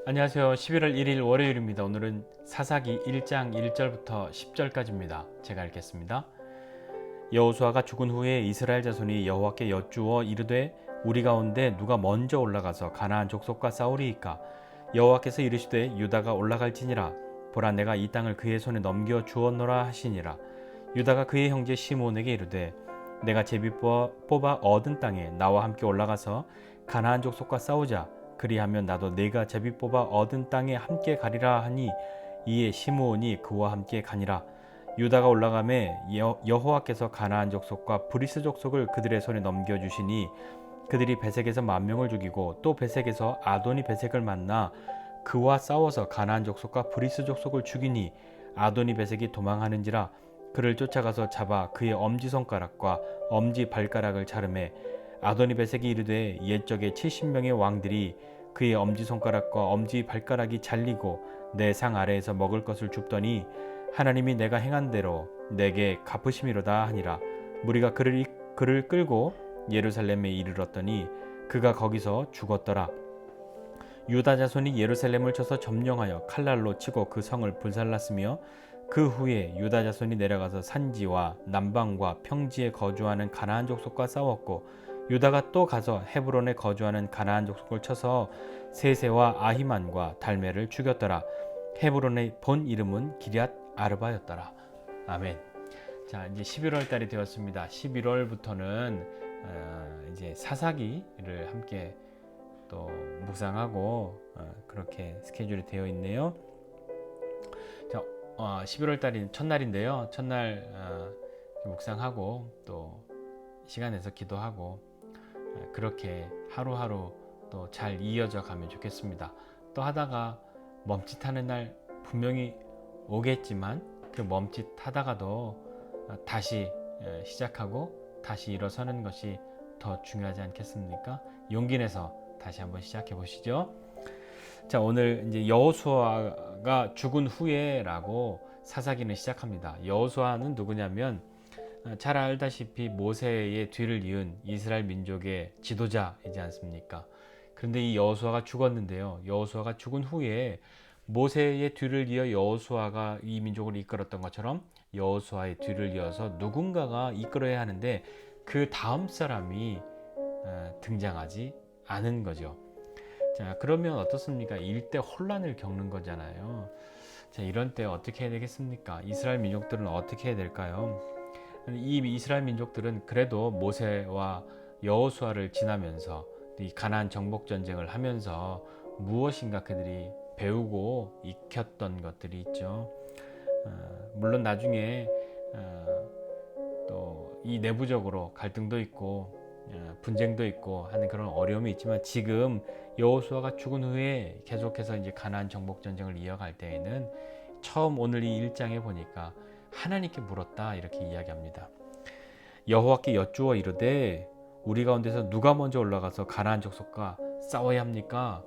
안녕하세요. 11월 1일 월요일입니다. 오늘은 사사기 1장 1절부터 10절까지입니다. 제가 읽겠습니다. 여호수아가 죽은 후에 이스라엘 자손이 여호와께 여쭈어 이르되 우리 가운데 누가 먼저 올라가서 가나안 족속과 싸우리이까? 여호와께서 이르시되 유다가 올라갈지니라. 보라, 내가 이 땅을 그의 손에 넘겨 주었노라 하시니라. 유다가 그의 형제 시므온에게 이르되 내가 제비 뽑아 얻은 땅에 나와 함께 올라가서 가나안 족속과 싸우자. 그리하면 나도 내가 제비 뽑아 얻은 땅에 함께 가리라 하니, 이에 시므온이 그와 함께 가니라. 유다가 올라가매 여호와께서 가나안 족속과 브리스 족속을 그들의 손에 넘겨주시니, 그들이 베색에서 10,000명을 죽이고 또 베색에서 아도니 베색을 만나 그와 싸워서 가나안 족속과 브리스 족속을 죽이니, 아도니 베색이 도망하는지라. 그를 쫓아가서 잡아 그의 엄지손가락과 엄지발가락을 자르매, 아도니 베색이 이르되 옛적에 70명의 왕들이 그의 엄지손가락과 엄지발가락이 잘리고 내 상 아래에서 먹을 것을 줍더니 하나님이 내가 행한 대로 내게 갚으심이로다 하니라. 무리가 그를 끌고 예루살렘에 이르렀더니 그가 거기서 죽었더라. 유다 자손이 예루살렘을 쳐서 점령하여 칼날로 치고 그 성을 불살랐으며, 그 후에 유다 자손이 내려가서 산지와 남방과 평지에 거주하는 가나안 족속과 싸웠고, 유다가 또 가서 헤브론에 거주하는 가나안 족속을 쳐서 세세와 아히만과 달메를 죽였더라. 헤브론의 본 이름은 기럇 아르바였더라. 아멘. 자, 이제 11월 달이 되었습니다. 11월부터는 이제 사사기를 함께 또 묵상하고 그렇게 스케줄이 되어 있네요. 자, 11월 달이 첫날인데요. 첫날 묵상하고 또 시간 내서 기도하고 그렇게 하루하루 또 잘 이어져 가면 좋겠습니다. 또 하다가 멈칫하는 날 분명히 오겠지만, 그 멈칫하다가도 다시 시작하고 다시 일어서는 것이 더 중요하지 않겠습니까? 용기 내서 다시 한번 시작해 보시죠. 자, 오늘 이제 여호수아가 죽은 후에라고 사사기는 시작합니다. 여호수아는 누구냐면 잘 알다시피 모세의 뒤를 이은 이스라엘 민족의 지도자이지 않습니까? 그런데 이 여호수아가 죽었는데요. 여호수아가 죽은 후에 모세의 뒤를 이어 여호수아가 이 민족을 이끌었던 것처럼 여호수아의 뒤를 이어서 누군가가 이끌어야 하는데 그 다음 사람이 등장하지 않은 거죠. 자, 그러면 어떻습니까? 일대 혼란을 겪는 거잖아요. 자, 이런 때 어떻게 해야 되겠습니까? 이스라엘 민족들은 어떻게 해야 될까요? 이 이스라엘 민족들은 그래도 모세와 여호수아를 지나면서 이 가나안 정복 전쟁을 하면서 무엇인가 그들이 배우고 익혔던 것들이 있죠. 물론 나중에 또 이 내부적으로 갈등도 있고 분쟁도 있고 하는 그런 어려움이 있지만, 지금 여호수아가 죽은 후에 계속해서 이제 가나안 정복 전쟁을 이어갈 때에는 처음 오늘 이 1장에 보니까 하나님께 물었다 이렇게 이야기합니다. 여호와께 여쭈어 이르되 우리 가운데서 누가 먼저 올라가서 가나안 족속과 싸워야 합니까?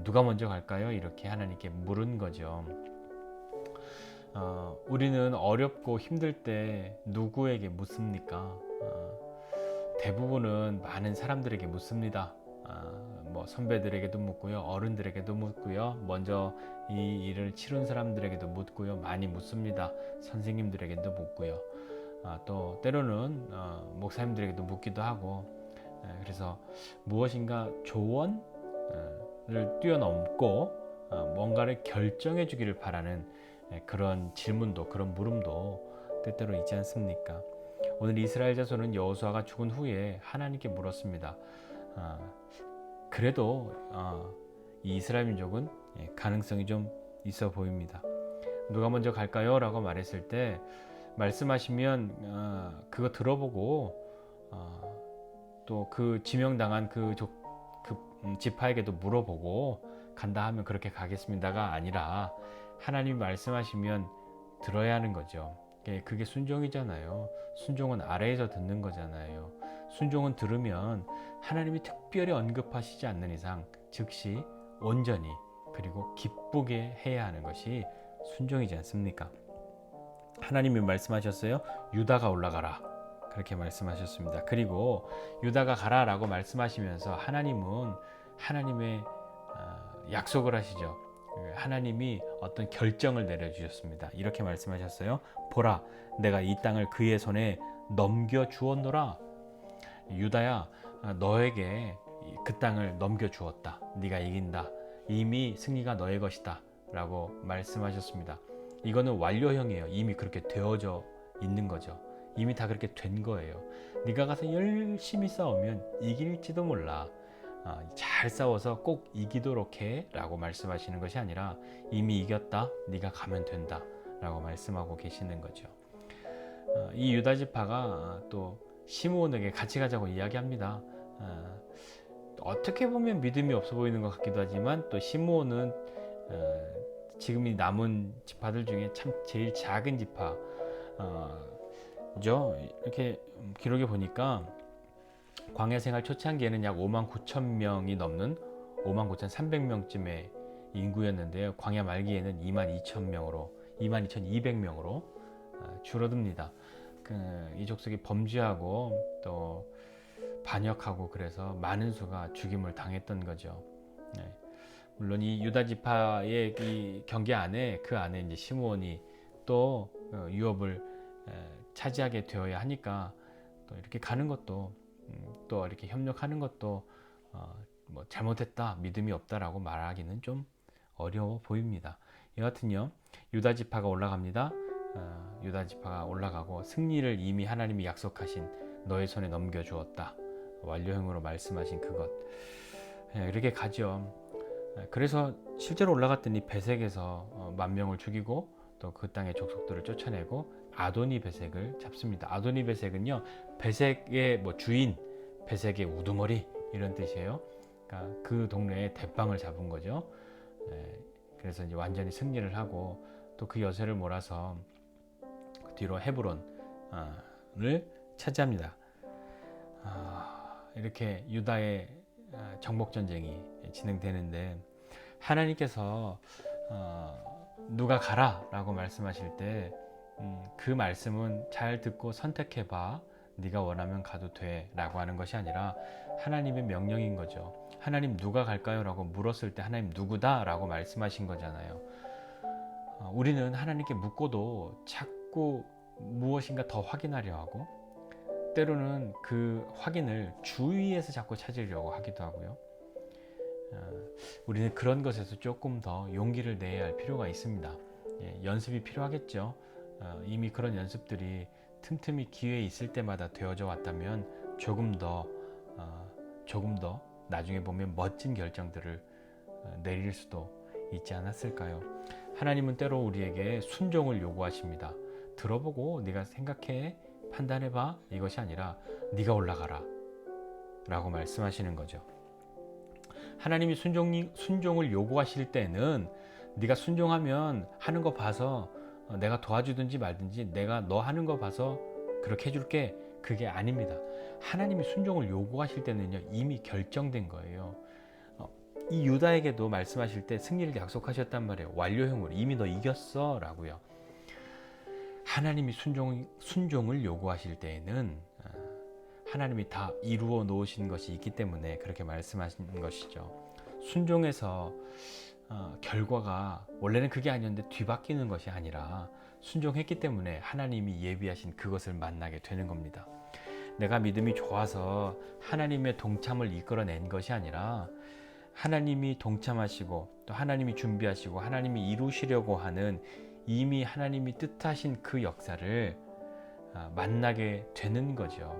누가 먼저 갈까요? 이렇게 하나님께 물은 거죠. 우리는 어렵고 힘들 때 누구에게 묻습니까? 대부분은 많은 사람들에게 묻습니다. 뭐 선배들에게도 묻고요, 어른들에게도 묻고요, 먼저 이 일을 치른 사람들에게도 묻고요, 많이 묻습니다. 선생님들에게도 묻고요, 또 때로는 목사님들에게도 묻기도 하고, 그래서 무엇인가 조언을 뛰어넘고 뭔가를 결정해 주기를 바라는 그런 질문도, 그런 물음도 때때로 있지 않습니까? 오늘 이스라엘 자손은 여호수아가 죽은 후에 하나님께 물었습니다. 그래도 이 이스라엘 민족은 가능성이 좀 있어 보입니다. 누가 먼저 갈까요? 라고 말했을 때 말씀하시면 그거 들어보고 또 그 지명당한 그 지파에게도 물어보고 간다 하면 그렇게 가겠습니다가 아니라, 하나님이 말씀하시면 들어야 하는 거죠. 그게 순종이잖아요. 순종은 아래에서 듣는 거잖아요. 순종은 들으면 하나님이 특별히 언급하시지 않는 이상 즉시 온전히 그리고 기쁘게 해야 하는 것이 순종이지 않습니까? 하나님이 말씀하셨어요. 유다가 올라가라, 그렇게 말씀하셨습니다. 그리고 유다가 가라라고 말씀하시면서 하나님은 하나님의 약속을 하시죠. 하나님이 어떤 결정을 내려주셨습니다. 이렇게 말씀하셨어요. 보라, 내가 이 땅을 그의 손에 넘겨주었노라. 유다야, 너에게 그 땅을 넘겨주었다. 네가 이긴다. 이미 승리가 너의 것이다. 라고 말씀하셨습니다. 이거는 완료형이에요. 이미 그렇게 되어져 있는 거죠. 이미 다 그렇게 된 거예요. 네가 가서 열심히 싸우면 이길지도 몰라. 잘 싸워서 꼭 이기도록 해 라고 말씀하시는 것이 아니라 이미 이겼다. 네가 가면 된다. 라고 말씀하고 계시는 거죠. 이 유다 지파가 또 시므온에게 같이 가자고 이야기합니다. 어떻게 보면 믿음이 없어 보이는 것 같기도 하지만 또 시므온은 지금 이 남은 지파들 중에 참 제일 작은 지파 죠. 이렇게 기록에 보니까 광야 생활 초창기에는 약 5만 9천 명이 넘는 5만 9,300명쯤의 인구였는데요. 광야 말기에는 2만 2천 명으로 2만 2,200명으로 줄어듭니다. 이 족속이 범죄하고 또 반역하고 그래서 많은 수가 죽임을 당했던 거죠. 네. 물론 이 유다 지파의 이 경계 안에 그 안에 이제 시므온이 또 유업을 차지하게 되어야 하니까 또 이렇게 가는 것도 또 이렇게 협력하는 것도 뭐 잘못했다, 믿음이 없다라고 말하기는 좀 어려워 보입니다. 여하튼요, 유다 지파가 올라갑니다. 유다 지파가 올라가고 승리를 이미 하나님이 약속하신 너의 손에 넘겨주었다. 완료형으로 말씀하신 그것. 이렇게 가죠. 그래서 실제로 올라갔더니 베색에서 10,000명을 죽이고 또 그 땅의 족속들을 쫓아내고 아도니 베색을 잡습니다. 아도니 베색은요, 베색의 뭐 주인, 베색의 우두머리 이런 뜻이에요. 그러니까 그 동네에 대빵을 잡은 거죠. 그래서 이제 완전히 승리를 하고 또 그 여세를 몰아서 그 뒤로 헤브론을 차지합니다. 이렇게 유다의 정복 전쟁이 진행되는데 하나님께서 누가 가라 라고 말씀하실 때 그 말씀은 잘 듣고 선택해봐. 네가 원하면 가도 돼 라고 하는 것이 아니라 하나님의 명령인 거죠. 하나님 누가 갈까요? 라고 물었을 때 하나님 누구다? 라고 말씀하신 거잖아요. 우리는 하나님께 묻고도 자꾸 무엇인가 더 확인하려 하고 때로는 그 확인을 주위에서 자꾸 찾으려고 하기도 하고요. 우리는 그런 것에서 조금 더 용기를 내야 할 필요가 있습니다. 연습이 필요하겠죠. 이미 그런 연습들이 틈틈이 기회 있을 때마다 되어져 왔다면 조금 더 나중에 보면 멋진 결정들을 내릴 수도 있지 않았을까요? 하나님은 때로 우리에게 순종을 요구하십니다. 들어보고 네가 생각해 판단해봐 이것이 아니라 네가 올라가라 라고 말씀하시는 거죠. 하나님이 순종을 요구하실 때는 네가 순종하면 하는 거 봐서 내가 도와주든지 말든지 내가 너 하는 거 봐서 그렇게 해줄게, 그게 아닙니다. 하나님이 순종을 요구하실 때는요, 이미 결정된 거예요. 이 유다에게도 말씀하실 때 승리를 약속하셨단 말이에요. 완료형으로 이미 너 이겼어 라고요. 하나님이 순종을 요구하실 때에는 하나님이 다 이루어 놓으신 것이 있기 때문에 그렇게 말씀하신 것이죠. 순종에서 결과가 원래는 그게 아니었는데 뒤바뀌는 것이 아니라 순종했기 때문에 하나님이 예비하신 그것을 만나게 되는 겁니다. 내가 믿음이 좋아서 하나님의 동참을 이끌어낸 것이 아니라 하나님이 동참하시고 또 하나님이 준비하시고 하나님이 이루시려고 하는 이미 하나님이 뜻하신 그 역사를 만나게 되는 거죠.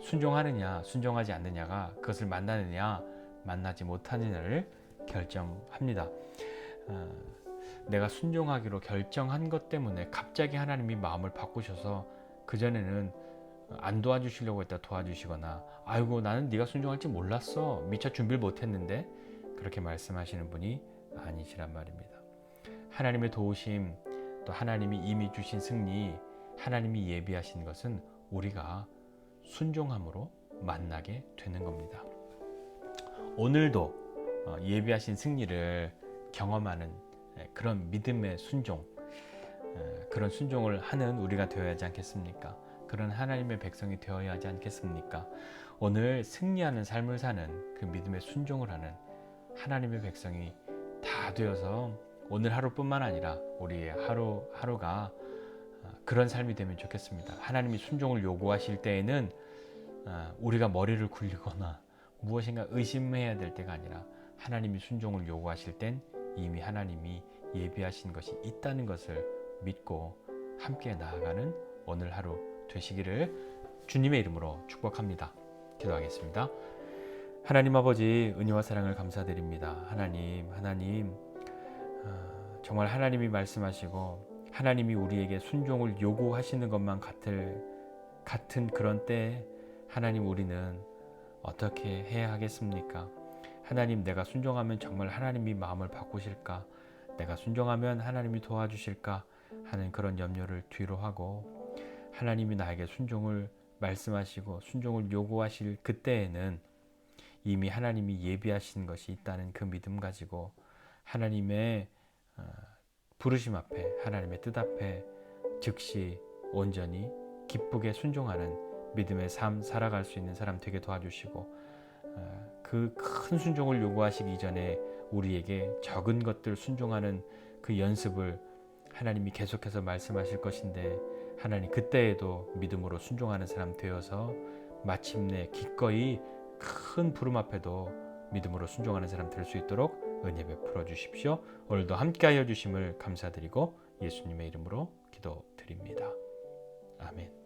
순종하느냐 순종하지 않느냐가 그것을 만나느냐 만나지 못하느냐를 결정합니다. 내가 순종하기로 결정한 것 때문에 갑자기 하나님이 마음을 바꾸셔서 그전에는 안 도와주시려고 했다 도와주시거나 아이고 나는 네가 순종할지 몰랐어 미처 준비를 못했는데 그렇게 말씀하시는 분이 아니시란 말입니다. 하나님의 도우심 또 하나님이 이미 주신 승리 하나님이 예비하신 것은 우리가 순종함으로 만나게 되는 겁니다. 오늘도 예비하신 승리를 경험하는 그런 믿음의 순종, 그런 순종을 하는 우리가 되어야 하지 않겠습니까? 그런 하나님의 백성이 되어야 하지 않겠습니까? 오늘 승리하는 삶을 사는 그 믿음의 순종을 하는 하나님의 백성이 다 되어서 오늘 하루뿐만 아니라 우리의 하루하루가 그런 삶이 되면 좋겠습니다. 하나님이 순종을 요구하실 때에는 우리가 머리를 굴리거나 무엇인가 의심해야 될 때가 아니라 하나님이 순종을 요구하실 땐 이미 하나님이 예비하신 것이 있다는 것을 믿고 함께 나아가는 오늘 하루 되시기를 주님의 이름으로 축복합니다. 기도하겠습니다. 하나님 아버지, 은혜와 사랑을 감사드립니다. 하나님, 정말 하나님이 말씀하시고 하나님이 우리에게 순종을 요구하시는 것만 같은 그런 때에 하나님, 우리는 어떻게 해야 하겠습니까? 하나님, 내가 순종하면 정말 하나님이 마음을 바꾸실까? 내가 순종하면 하나님이 도와주실까? 하는 그런 염려를 뒤로 하고, 하나님이 나에게 순종을 말씀하시고 순종을 요구하실 그때에는 이미 하나님이 예비하신 것이 있다는 그 믿음 가지고 하나님의 부르심 앞에, 하나님의 뜻 앞에 즉시 온전히 기쁘게 순종하는 믿음의 삶 살아갈 수 있는 사람 되게 도와주시고, 그 큰 순종을 요구하시기 이전에 우리에게 적은 것들 순종하는 그 연습을 하나님이 계속해서 말씀하실 것인데, 하나님 그때에도 믿음으로 순종하는 사람 되어서 마침내 기꺼이 큰 부름 앞에도 믿음으로 순종하는 사람 될 수 있도록 은혜 베풀어 주십시오. 오늘도 함께하여 주심을 감사드리고 예수님의 이름으로 기도드립니다. 아멘.